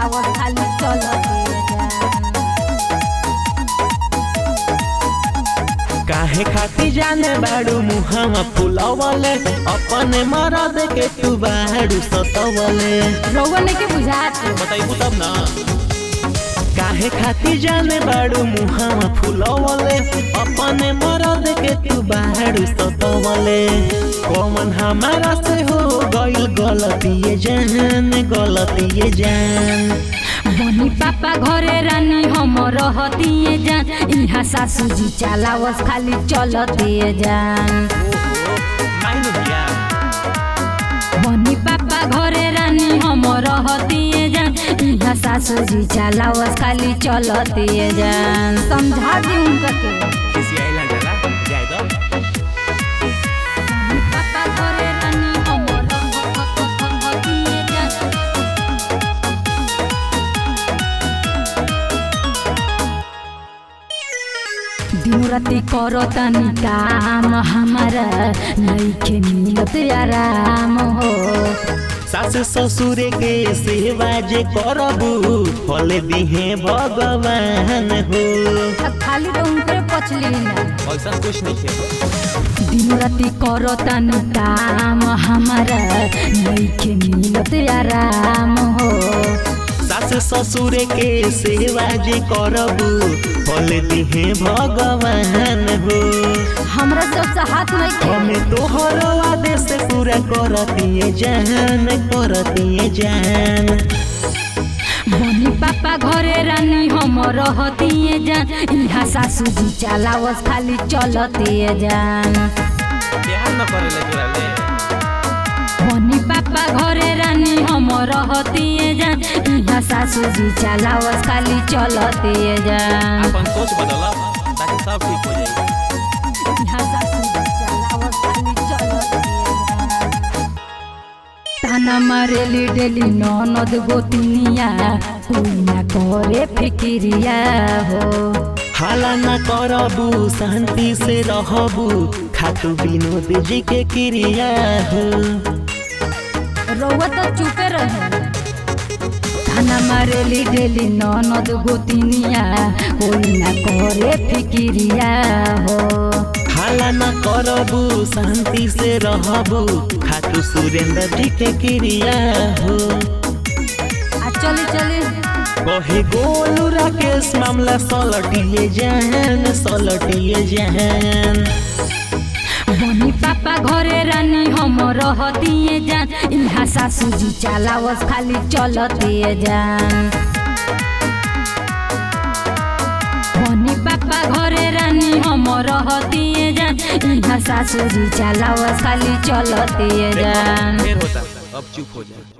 चलावत खाली चलते जान। काहे खाती जाने बाड़ू मुहावा फुलावले अपने मरद के तू बाड़ू सतवले। रउआ ने के बुझात बताइबू तब ना। काहे खाती जाने बाड़ू मुहावा फुलावले अपने मरद के तू बाड़ू सतवले। कौन हमारा से हो गइल गलती जान गलती जान। बनी पापा घरे रानी हम रहती जान। इहाँ सासू जी चलावस खाली चलते जान। बनी पापा घरे रानी हम रहती जान। इहाँ सासू जी चलावस खाली चलते जान। समझा दी उनका के पापा घरे रानी हम रहती जान। दिन राति करतानी काम हमारा नइखे मिलत आराम हो। सास ससुर के सेवा जे करबू फल दिहे भगवान हो। खाली तो उनके पछली ना ऐसा कुछ नहीं है। दिन राति करतानी काम हमारा नइखे मिलत आराम हो। सास ससुर के सेवा जे करबू फल दिहे भगवान हो। हमरा सबसे हाथ नहीं थे। हमें तोहर आदेश पूरा करती जान करती जान। बनी पापा घरे रानी हम रहती जान। इहाँ सासू जी चलावस खाली चलते जान। बनी पापा घरे रानी हम रहती जान। इहाँ सासू जी चलावस खाली चलते जान। अपन सोच बदला ताकि सब ठीक हो जाए। इहाँ सासू जी चलावस खाली चलते जान। ताना मारेली डेली ननद गोतिनिया कोई ना करे फिक्रिया हो। हाला न करबू शांति से रहबू खातू विनोद जी के क्रिया हो। रउआ तो चुपे रहे। ताना मारेली डेली ननद गोतिनिया कोई ना करे फिक्रिया हो। हाला न करबू शांति से रहबू खातू सुरेंद्र जी के क्रिया हो। चली चली कहे गोलू राकेश मामला सलटिए जान। बनी पापा घरे रानी हम रहती जान। इहाँ सासू जी चलावस खाली चलते जान। बनी पापा घरे रानी हम रहती जान। इहाँ सासू जी चलावस खाली चलते जान। फिर होता अब चुप हो जाए।